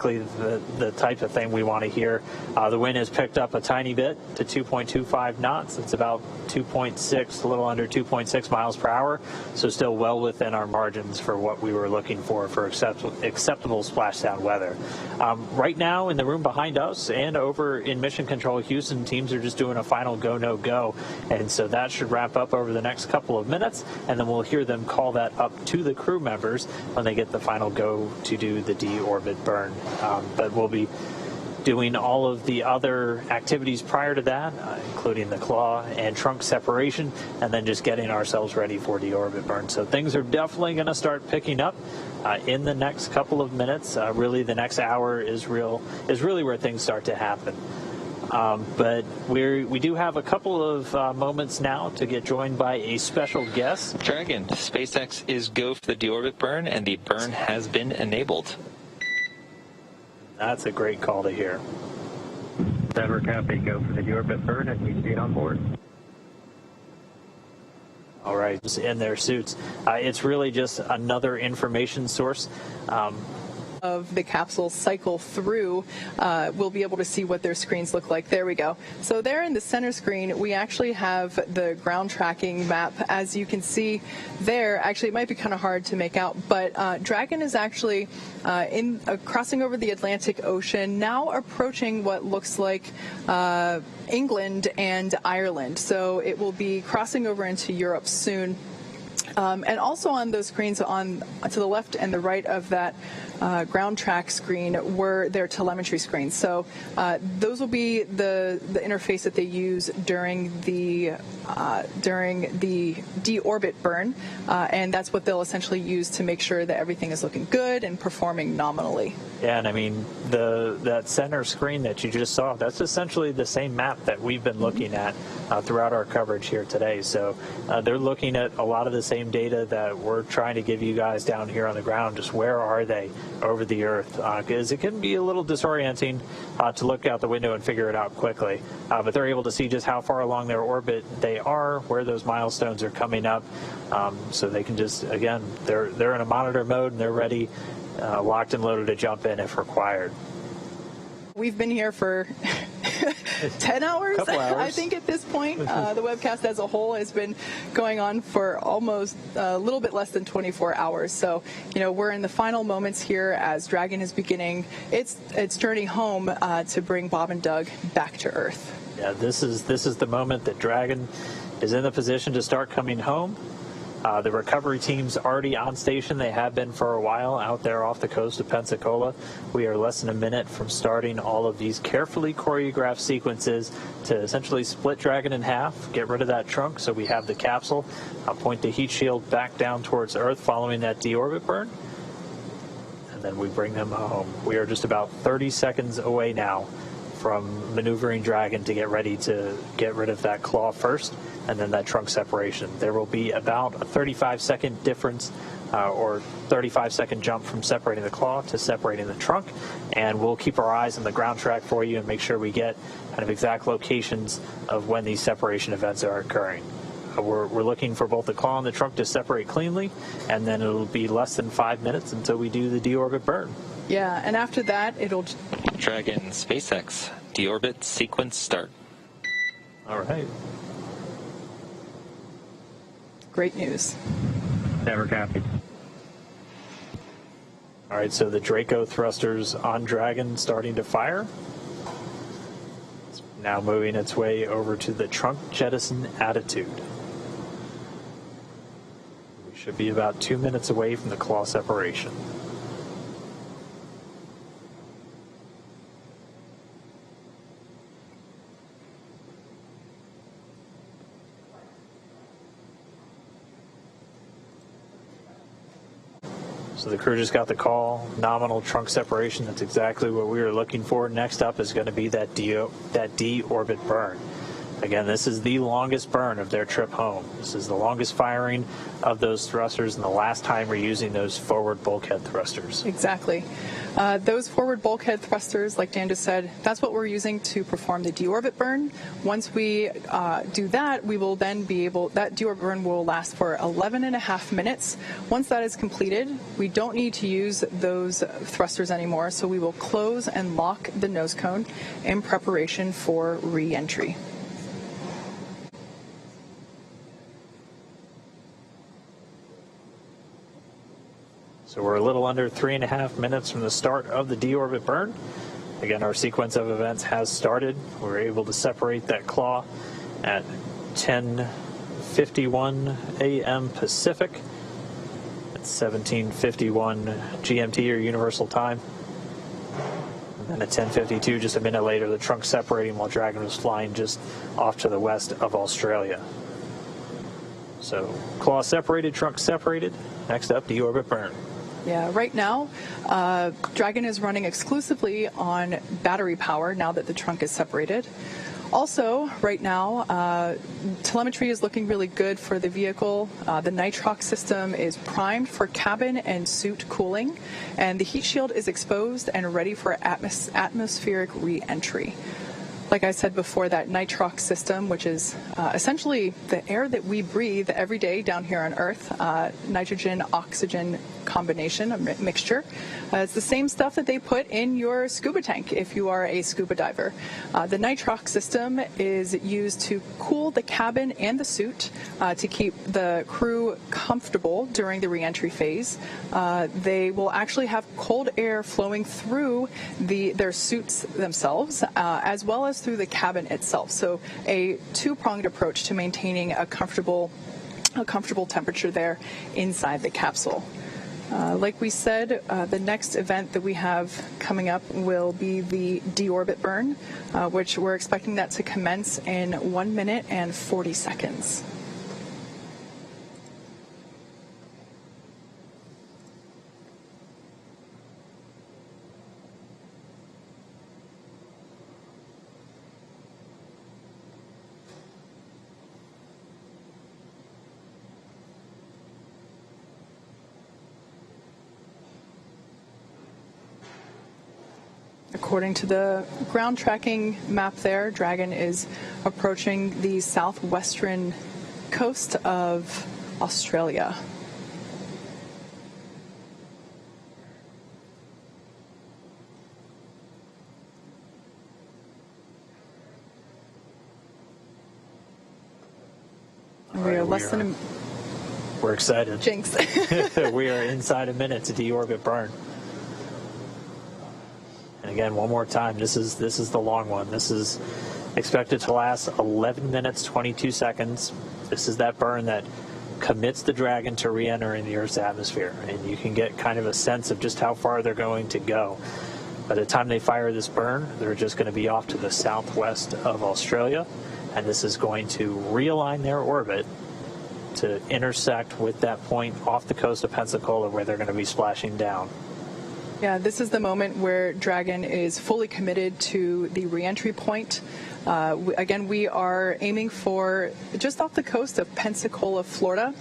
the type of thing we want to hear. The wind has picked up a tiny bit to 2.25 knots. It's about 2.6, a little under 2.6 miles per hour, so still well within our margins for what we were looking for acceptable splashdown weather. Right now in the room behind us and over in Mission Control Houston, teams are just doing a final go, no go, and so that should wrap up over the next couple of minutes, and then we'll hear them call that up to the crew members when they get the final go to do the deorbit burn. But we'll be doing all of the other activities prior to that, including the claw and trunk separation, and then just getting ourselves ready for deorbit burn. So things are definitely going to start picking up in the next couple of minutes. Really, the next hour is really where things start to happen. But we do have a couple of moments now to get joined by a special guest. Dragon, SpaceX is go for the deorbit burn, and the burn has been enabled. That's a great call to hear. Endeavour copy, go for the deorbit burn, and we see it on board. All right, just in their suits. It's really just another information source. Of the capsule cycle through, we'll be able to see what their screens look like. There we go. So there in the center screen, we actually have the ground tracking map. As you can see there, actually it might be kind of hard to make out, but Dragon is actually crossing over the Atlantic Ocean, now approaching what looks like England and Ireland. So it will be crossing over into Europe soon. And also on those screens to the left and the right of that ground track screen were their telemetry screens. So those will be the interface that they use during the deorbit burn, and that's what they'll essentially use to make sure that everything is looking good and performing nominally. Yeah, and I mean that center screen that you just saw, that's essentially the same map that we've been looking at throughout our coverage here today. So they're looking at a lot of the same data that we're trying to give you guys down here on the ground. Just where are they over the Earth? Because it can be a little disorienting to look out the window and figure it out quickly. But they're able to see just how far along their orbit they are, where those milestones are coming up. So they can just, again, they're in a monitor mode and they're ready, locked and loaded to jump in if required. We've been here for 10 hours, I think, at this point. The webcast as a whole has been going on for almost a little bit less than 24 hours. So, we're in the final moments here as Dragon is beginning its journey home to bring Bob and Doug back to Earth. Yeah, this is the moment that Dragon is in the position to start coming home. The recovery team's already on station. They have been for a while out there off the coast of Pensacola. We are less than a minute from starting all of these carefully choreographed sequences to essentially split Dragon in half, get rid of that trunk so we have the capsule, point the heat shield back down towards Earth following that deorbit burn, and then we bring them home. We are just about 30 seconds away now from maneuvering Dragon to get ready to get rid of that claw first, and then that trunk separation. There will be about a 35-second difference or 35-second jump from separating the claw to separating the trunk, and we'll keep our eyes on the ground track for you and make sure we get kind of exact locations of when these separation events are occurring. We're looking for both the claw and the trunk to separate cleanly, and then it'll be less than 5 minutes until we do the deorbit burn. Yeah, and after that, it'll... Dragon, SpaceX, deorbit sequence start. All right. Great news. Endeavour copy. All right, so the Draco thrusters on Dragon starting to fire. It's now moving its way over to the trunk jettison attitude. We should be about 2 minutes away from the claw separation. So the crew just got the call, nominal trunk separation. That's exactly what we were looking for. Next up is going to be that deorbit burn. Again, this is the longest burn of their trip home. This is the longest firing of those thrusters and the last time we're using those forward bulkhead thrusters. Exactly. Those forward bulkhead thrusters, like Dan just said, that's what we're using to perform the deorbit burn. Once we do that, we will then be able, that deorbit burn will last for 11.5 minutes. Once that is completed, we don't need to use those thrusters anymore, so we will close and lock the nose cone in preparation for re-entry. So we're a little under 3.5 minutes from the start of the deorbit burn. Again, our sequence of events has started. We're able to separate that claw at 10:51 a.m. Pacific. It's 17:51 GMT or Universal Time. And then at 10:52, just a minute later, the trunk separating while Dragon was flying just off to the west of Australia. So claw separated, trunk separated. Next up, deorbit burn. Yeah, right now, Dragon is running exclusively on battery power now that the trunk is separated. Also, right now, telemetry is looking really good for the vehicle. The nitrox system is primed for cabin and suit cooling, and the heat shield is exposed and ready for atmospheric re-entry. Like I said before, that nitrox system, which is essentially the air that we breathe every day down here on Earth, nitrogen-oxygen combination, a mixture. It's the same stuff that they put in your scuba tank if you are a scuba diver. The nitrox system is used to cool the cabin and the suit to keep the crew comfortable during the re-entry phase. They will actually have cold air flowing through their suits themselves, as well as through the cabin itself. So a two-pronged approach to maintaining a comfortable temperature there inside the capsule. Like we said, the next event that we have coming up will be the deorbit burn, which we're expecting that to commence in 1 minute and 40 seconds. According to the ground tracking map there, Dragon is approaching the southwestern coast of Australia. We are less than a... We're excited. Jinx. We are inside a minute to deorbit burn. And again, one more time, this is the long one. This is expected to last 11 minutes, 22 seconds. This is that burn that commits the Dragon to re-enter in the Earth's atmosphere. And you can get kind of a sense of just how far they're going to go. By the time they fire this burn, they're just going to be off to the southwest of Australia. And this is going to realign their orbit to intersect with that point off the coast of Pensacola where they're going to be splashing down. Yeah, this is the moment where Dragon is fully committed to the re-entry point. Again, we are aiming for just off the coast of Pensacola, Florida.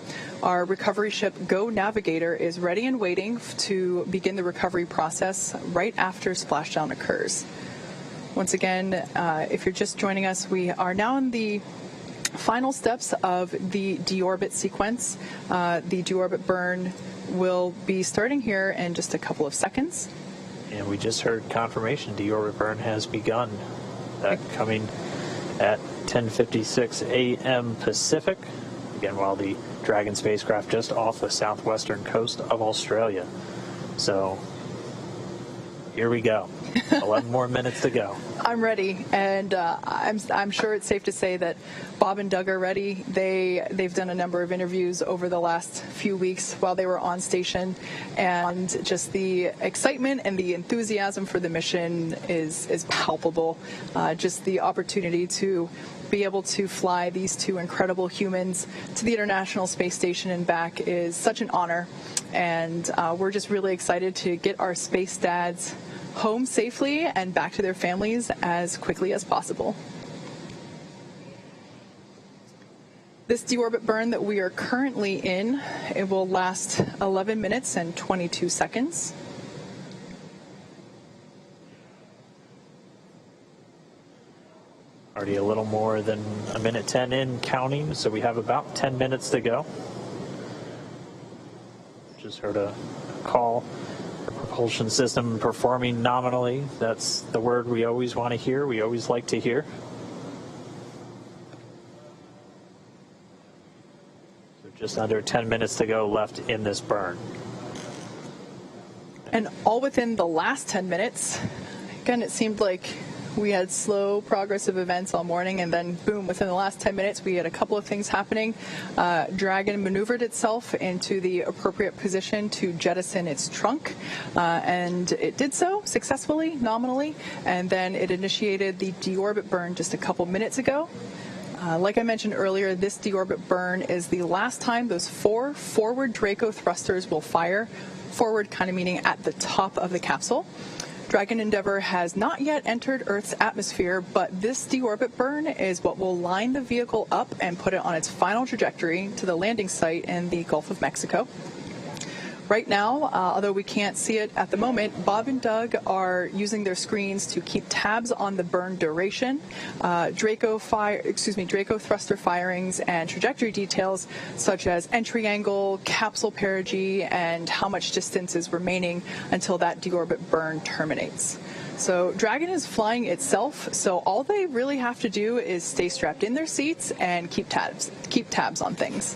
Our recovery ship Go Navigator is ready and waiting to begin the recovery process right after splashdown occurs. Once again, if you're just joining us, we are now in the final steps of the deorbit sequence. The deorbit burn will be starting here in just a couple of seconds. And we just heard confirmation deorbit burn has begun. That coming at 10:56 a.m. Pacific. Again, while the Dragon spacecraft just off the southwestern coast of Australia. So here we go. 11 more minutes to go. I'm ready, and I'm sure it's safe to say that Bob and Doug are ready. They've done a number of interviews over the last few weeks while they were on station, and just the excitement and the enthusiasm for the mission is palpable. Just the opportunity to be able to fly these two incredible humans to the International Space Station and back is such an honor, and we're just really excited to get our space dads home safely and back to their families as quickly as possible. This deorbit burn that we are currently in, it will last 11 minutes and 22 seconds. Already a little more than a minute 10 in counting, so we have about 10 minutes to go. Just heard a call. The propulsion system performing nominally. That's the word we always want to hear. We always like to hear. So just under 10 minutes to go left in this burn. And all within the last 10 minutes, again, it seemed like we had slow progressive events all morning, and then boom, within the last 10 minutes we had a couple of things happening. Dragon maneuvered itself into the appropriate position to jettison its trunk, and it did so successfully, nominally, and then it initiated the deorbit burn just a couple minutes ago. Like I mentioned earlier, this deorbit burn is the last time those 4 forward Draco thrusters will fire. Forward kind of meaning at the top of the capsule. Dragon Endeavour has not yet entered Earth's atmosphere, but this deorbit burn is what will line the vehicle up and put it on its final trajectory to the landing site in the Gulf of Mexico. Right now, although we can't see it at the moment, Bob and Doug are using their screens to keep tabs on the burn duration, Draco thruster firings, and trajectory details such as entry angle, capsule perigee, and how much distance is remaining until that deorbit burn terminates. So Dragon is flying itself, so all they really have to do is stay strapped in their seats and keep tabs on things.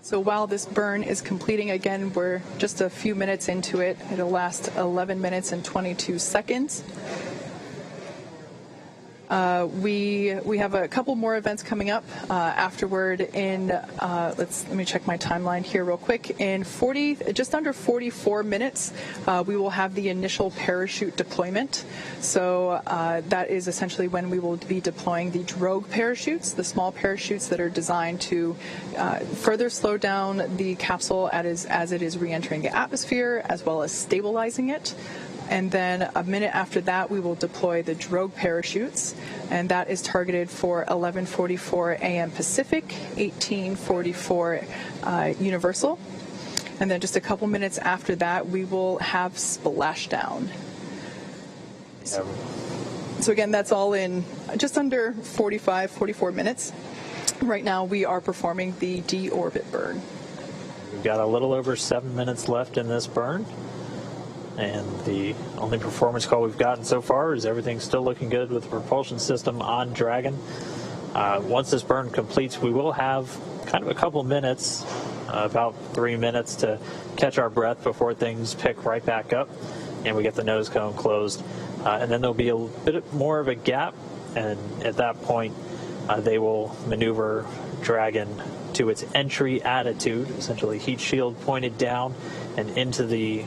So while this burn is completing, again, we're just a few minutes into it. It'll last 11 minutes and 22 seconds. We have a couple more events coming up afterward. In let me check my timeline here real quick. In just under 44 minutes, we will have the initial parachute deployment. So that is essentially when we will be deploying the drogue parachutes, the small parachutes that are designed to further slow down the capsule as it is re-entering the atmosphere, as well as stabilizing it. And then a minute after that, we will deploy the drogue parachutes, and that is targeted for 11:44 a.m. Pacific, 18:44 Universal. And then just a couple minutes after that, we will have Splashdown. So again, that's all in just under 44 minutes. Right now, we are performing the deorbit burn. We've got a little over 7 minutes left in this burn. And the only performance call we've gotten so far is everything's still looking good with the propulsion system on Dragon. Once this burn completes, we will have kind of a couple minutes, about 3 minutes to catch our breath before things pick right back up and we get the nose cone closed. And then there'll be a bit more of a gap, and at that point they will maneuver Dragon to its entry attitude, essentially heat shield pointed down and into the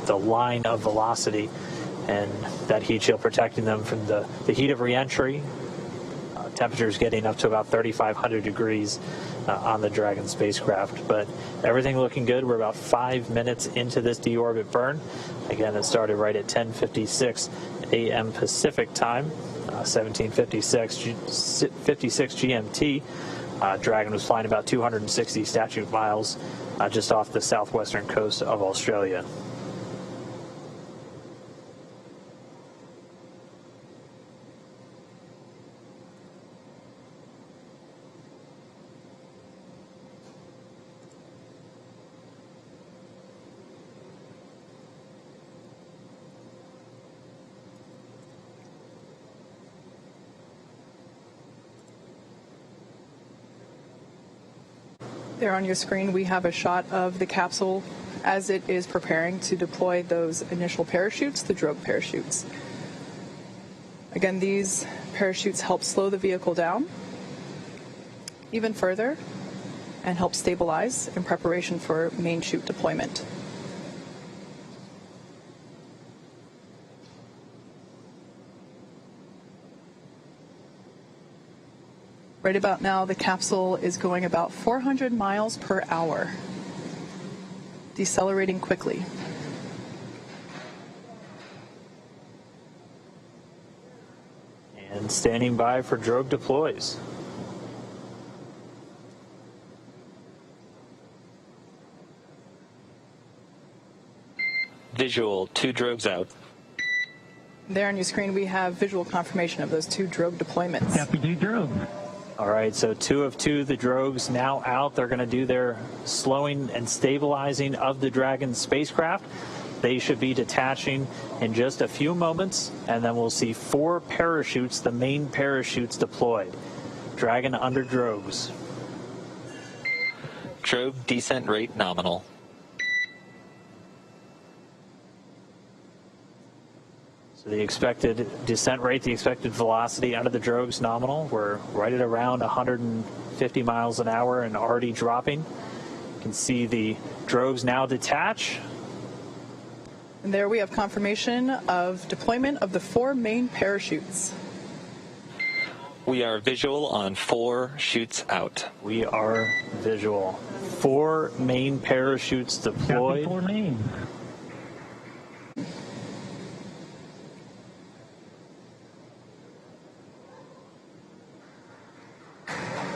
line of velocity, and that heat shield protecting them from the heat of re-entry. Temperatures getting up to about 3,500 degrees on the Dragon spacecraft. But everything looking good. We're about 5 minutes into this deorbit burn. Again, it started right at 10:56 a.m. Pacific time, 17:56 GMT. Dragon was flying about 260 statute miles just off the southwestern coast of Australia. There on your screen, we have a shot of the capsule as it is preparing to deploy those initial parachutes, the drogue parachutes. Again, these parachutes help slow the vehicle down even further and help stabilize in preparation for main chute deployment. Right about now, the capsule is going about 400 miles per hour, decelerating quickly. And standing by for drogue deploys. Visual, 2 drogues out. There on your screen, we have visual confirmation of those 2 drogue deployments. Copy 2 drogue. All right, so 2 of 2, the drogues now out. They're going to do their slowing and stabilizing of the Dragon spacecraft. They should be detaching in just a few moments, and then we'll see 4 parachutes, the main parachutes deployed. Dragon under drogues. Drogue descent rate nominal. So the expected descent rate, the expected velocity out of the drogues nominal. We're right at around 150 miles an hour and already dropping. You can see the drogues now detach. And there we have confirmation of deployment of the 4 main parachutes. We are visual on 4 chutes out. We are visual. 4 main parachutes deployed. Copy 4 main.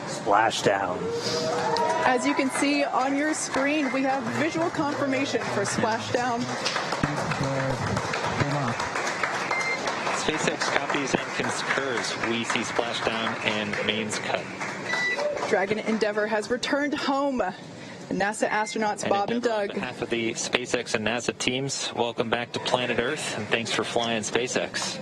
Splashdown. As you can see on your screen, we have visual confirmation for Splashdown. SpaceX copies and concurs. We see splashdown and mains cut. Dragon Endeavour has returned home. NASA astronauts Bob and Doug. On behalf of the SpaceX and NASA teams, welcome back to planet Earth, and thanks for flying SpaceX.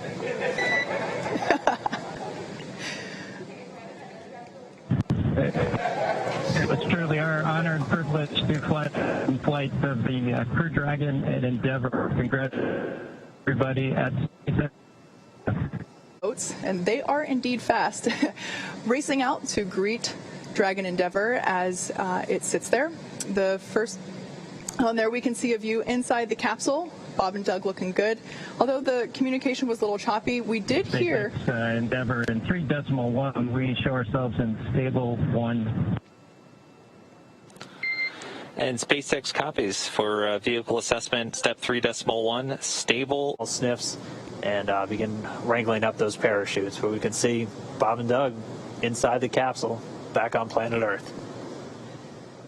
It was truly our honor and privilege to fly in flight of the Crew Dragon and Endeavour. Congrats, everybody at SpaceX. And they are indeed fast, racing out to greet Dragon Endeavour as it sits there. The first on there, we can see a view inside the capsule. Bob and Doug looking good. Although the communication was a little choppy, we did hear Endeavour in 3.1. We show ourselves in stable 1. And SpaceX copies for vehicle assessment, step 3.1, stable. Sniffs and begin wrangling up those parachutes. But we can see Bob and Doug inside the capsule, back on planet Earth.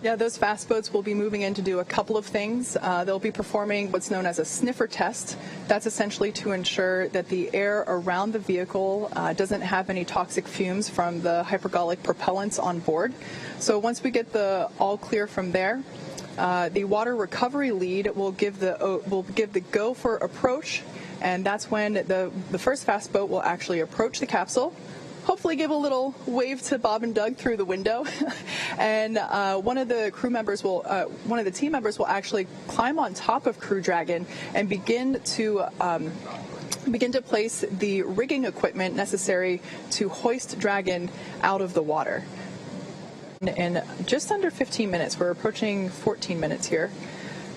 Yeah, those fast boats will be moving in to do a couple of things. They'll be performing what's known as a sniffer test. That's essentially to ensure that the air around the vehicle doesn't have any toxic fumes from the hypergolic propellants on board. So once we get the all clear from there, the water recovery lead will give the go for approach, and that's when the first fast boat will actually approach the capsule. Hopefully give a little wave to Bob and Doug through the window. And one of the team members will actually climb on top of Crew Dragon and begin to place the rigging equipment necessary to hoist Dragon out of the water. In just under 15 minutes, we're approaching 14 minutes here.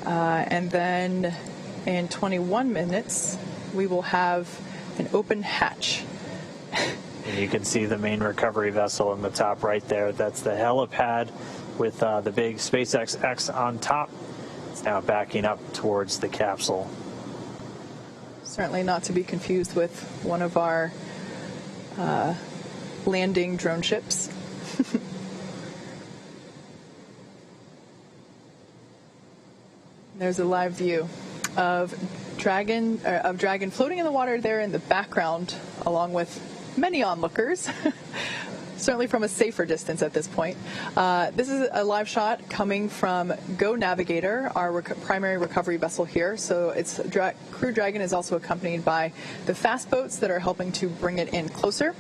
And then in 21 minutes, we will have an open hatch. And you can see the main recovery vessel in the top right there. That's the helipad with the big SpaceX X on top. It's now backing up towards the capsule. Certainly not to be confused with one of our landing drone ships. There's a live view of Dragon floating in the water there in the background, along with many onlookers, certainly from a safer distance at this point. This is a live shot coming from Go Navigator, our primary recovery vessel here. So it's Crew Dragon is also accompanied by the fast boats that are helping to bring it in closer.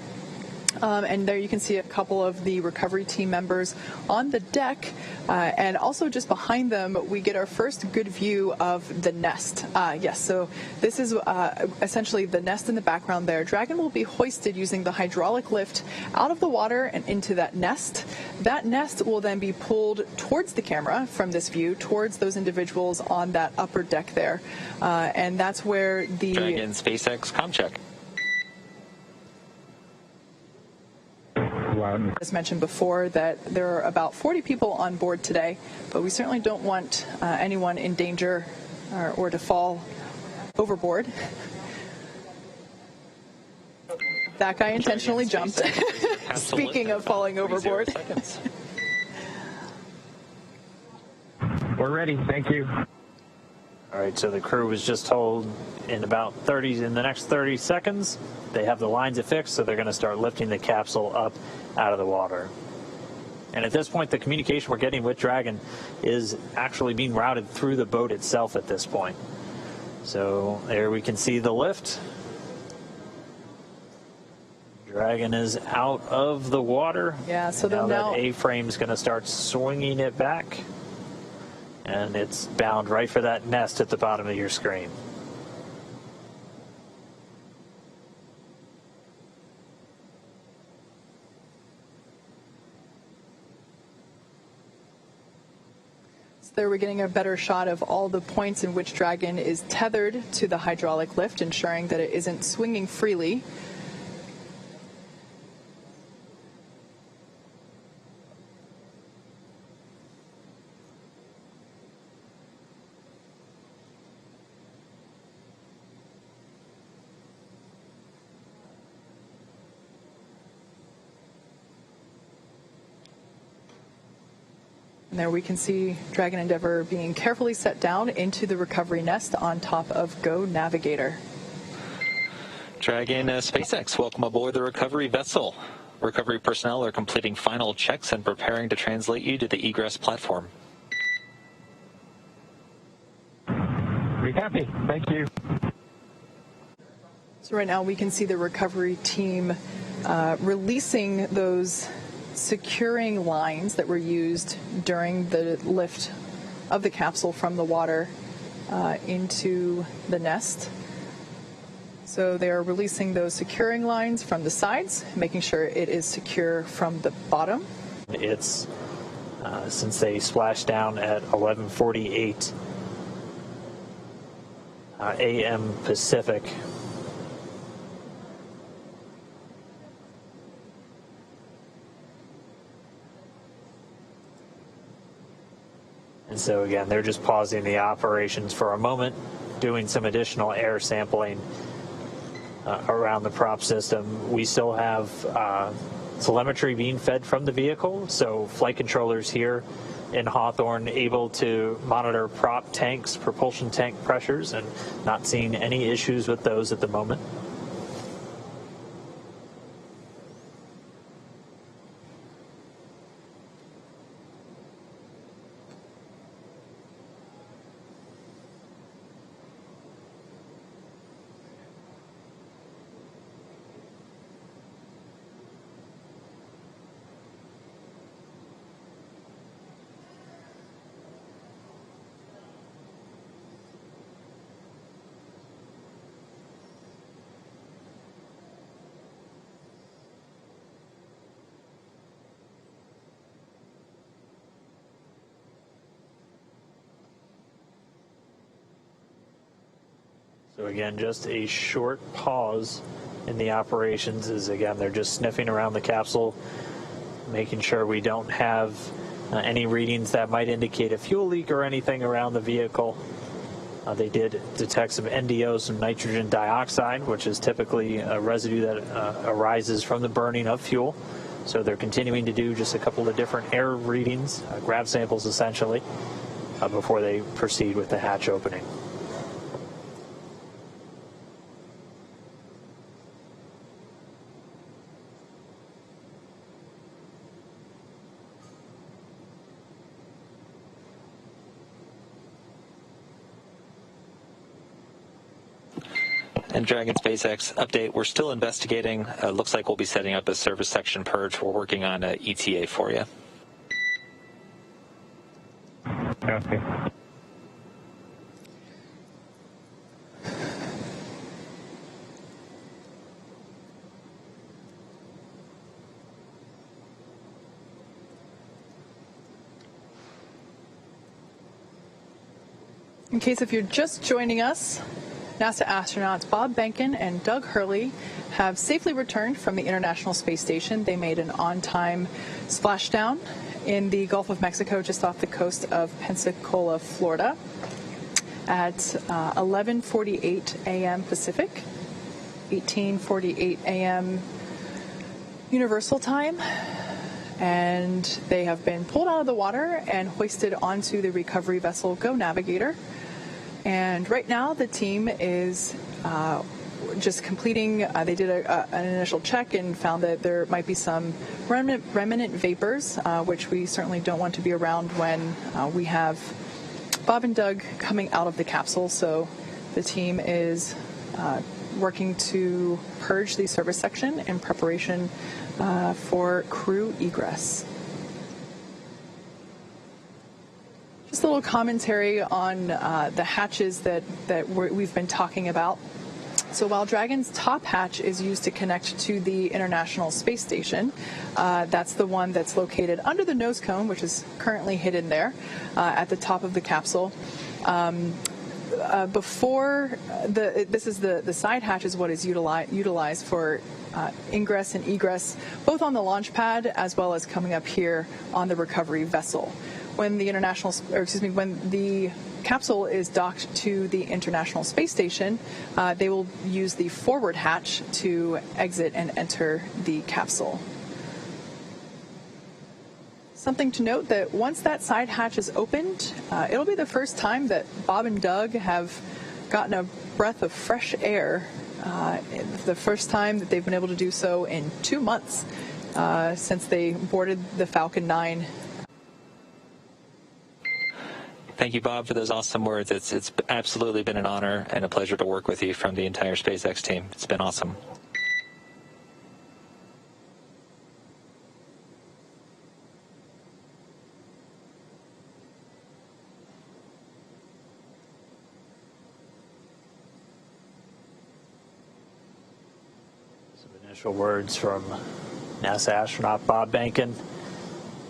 And there you can see a couple of the recovery team members on the deck. And also just behind them, we get our first good view of the nest. Yes, so this is essentially the nest in the background there. Dragon will be hoisted using the hydraulic lift out of the water and into that nest. That nest will then be pulled towards the camera from this view, towards those individuals on that upper deck there. And that's where the Dragon SpaceX comm check. go out. And as mentioned before, that there are about 40 people on board today, but we certainly don't want anyone in danger or to fall overboard. That guy intentionally jumped. Speaking of falling overboard. we're ready. Thank you. All right, so the crew was just told in the next 30 seconds, they have the lines affixed, so they're going to start lifting the capsule up out of the water. And at this point, the communication we're getting with Dragon is actually being routed through the boat itself at this point. So there we can see the lift. Dragon is out of the water. Yeah, so now now that A-frame is going to start swinging it back. And it's bound right for that nest at the bottom of your screen. So there we're getting a better shot of all the points in which Dragon is tethered to the hydraulic lift, ensuring that it isn't swinging freely. And there we can see Dragon Endeavour being carefully set down into the recovery nest on top of Go Navigator. Dragon SpaceX, welcome aboard the recovery vessel. Recovery personnel are completing final checks and preparing to translate you to the egress platform. Be happy. Thank you. So right now we can see the recovery team releasing those securing lines that were used during the lift of the capsule from the water into the nest. So they are releasing those securing lines from the sides, making sure it is secure from the bottom. It's since they splashed down at 11:48 a.m. Pacific. And so again, they're just pausing the operations for a moment, doing some additional air sampling around the prop system. We still have telemetry being fed from the vehicle, so flight controllers here in Hawthorne able to monitor prop tanks, propulsion tank pressures, and not seeing any issues with those at the moment. So again, just a short pause in the operations as, again, they're just sniffing around the capsule, making sure we don't have any readings that might indicate a fuel leak or anything around the vehicle. They did detect some NDO, some nitrogen dioxide, which is typically a residue that arises from the burning of fuel. So they're continuing to do just a couple of different air readings, grab samples essentially, before they proceed with the hatch opening. And Dragon SpaceX update, we're still investigating. Looks like we'll be setting up a service section purge. We're working on an ETA for you. Okay. In case if you're just joining us, NASA astronauts Bob Behnken and Doug Hurley have safely returned from the International Space Station. They made an on-time splashdown in the Gulf of Mexico just off the coast of Pensacola, Florida at 11:48 a.m. Pacific, 18:48 a.m. Universal Time. And they have been pulled out of the water and hoisted onto the recovery vessel Go Navigator. And right now the team is just completing, they did an initial check and found that there might be some remnant vapors, which we certainly don't want to be around when we have Bob and Doug coming out of the capsule. So the team is working to purge the service section in preparation for crew egress. Just a little commentary on the hatches that we've been talking about. So while Dragon's top hatch is used to connect to the International Space Station, that's the one that's located under the nose cone, which is currently hidden there at the top of the capsule. This is the side hatch is what is utilized for ingress and egress, both on the launch pad as well as coming up here on the recovery vessel. When the when the capsule is docked to the International Space Station, they will use the forward hatch to exit and enter the capsule. Something to note that once that side hatch is opened, it'll be the first time that Bob and Doug have gotten a breath of fresh air. The first time that they've been able to do so in 2 months since they boarded the Falcon 9. Thank you, Bob, for those awesome words. It's absolutely been an honor and a pleasure to work with you from the entire SpaceX team. It's been awesome. Initial words from NASA astronaut Bob Behnken.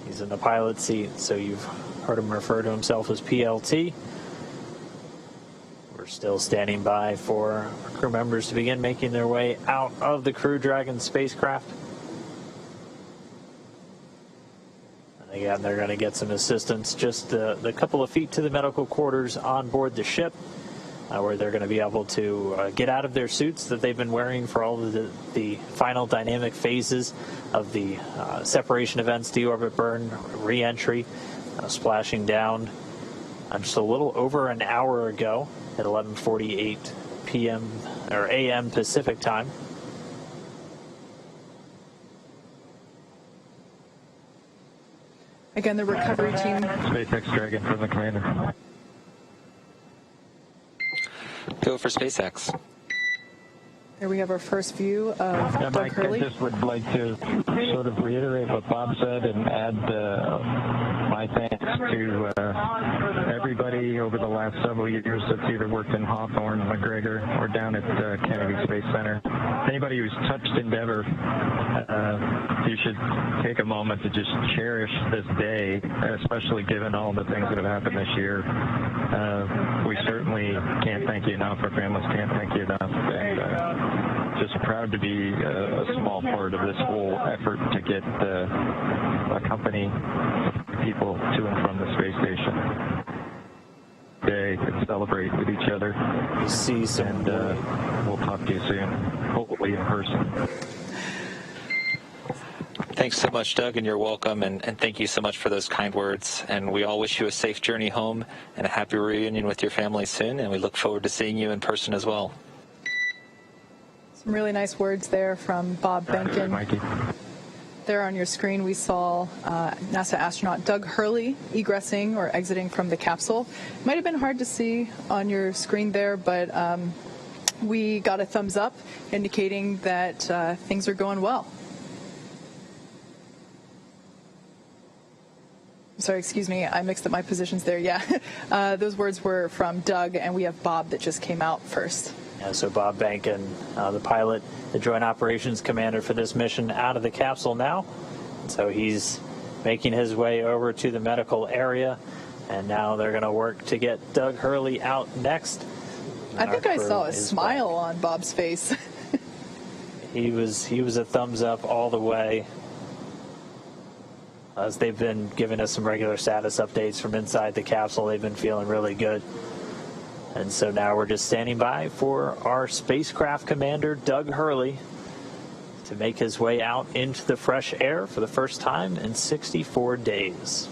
He's in the pilot seat, so you've heard him refer to himself as PLT. We're still standing by for our crew members to begin making their way out of the Crew Dragon spacecraft. And again, they're going to get some assistance just the couple of feet to the medical quarters on board the ship, where they're going to be able to get out of their suits that they've been wearing for all of the final dynamic phases of the separation events, deorbit burn, re-entry, splashing down just a little over an hour ago at 11:48 p.m. or a.m. Pacific time. Again, the recovery team. SpaceX Dragon from the commander. Go for SpaceX. Here we have our first view of Doug Mike, Hurley. I just would like to sort of reiterate what Bob said and add my thanks to everybody over the last several years that's either worked in Hawthorne, McGregor, or down at Kennedy Space Center. Anybody who's touched Endeavour, you should take a moment to just cherish this day, especially given all the things that have happened this year. We certainly can't thank you enough. Our families can't thank you enough. And just proud to be a small part of this whole effort to get a company of people to and from the space station. Today, and celebrate with each other. See some, and we'll talk to you soon, hopefully in person. Thanks so much, Doug, and you're welcome, and thank you so much for those kind words. And we all wish you a safe journey home and a happy reunion with your family soon, and we look forward to seeing you in person as well. Some really nice words there from Bob Behnken. Mikey. There on your screen, we saw NASA astronaut Doug Hurley egressing or exiting from the capsule. It might have been hard to see on your screen there, but we got a thumbs up indicating that things are going well. Sorry, excuse me, I mixed up my positions there. Yeah, those words were from Doug, and we have Bob that just came out first. Yeah, so Bob Behnken, the pilot, the Joint Operations Commander for this mission, out of the capsule now. So he's making his way over to the medical area, and now they're going to work to get Doug Hurley out next. I think I crew saw a is smile back. on Bob's face. He was a thumbs up all the way. As they've been giving us some regular status updates from inside the capsule, they've been feeling really good. And so now we're just standing by for our spacecraft commander, Doug Hurley, to make his way out into the fresh air for the first time in 64 days.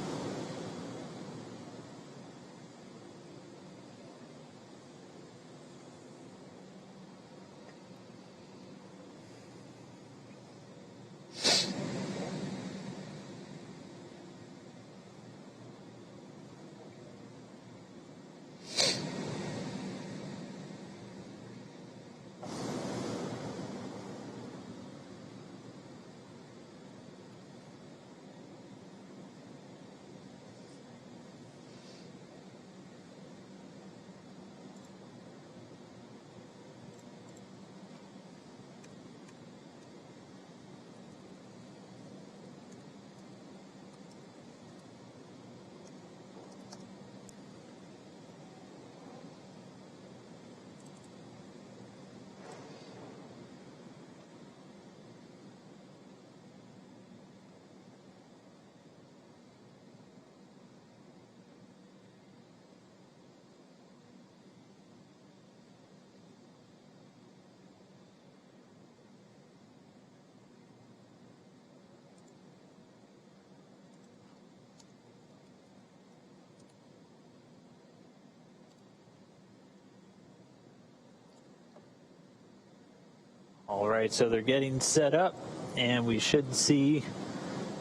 All right, so they're getting set up, and we should see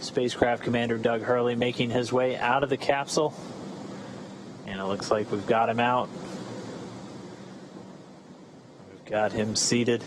spacecraft commander Doug Hurley making his way out of the capsule. And it looks like we've got him out. We've got him seated.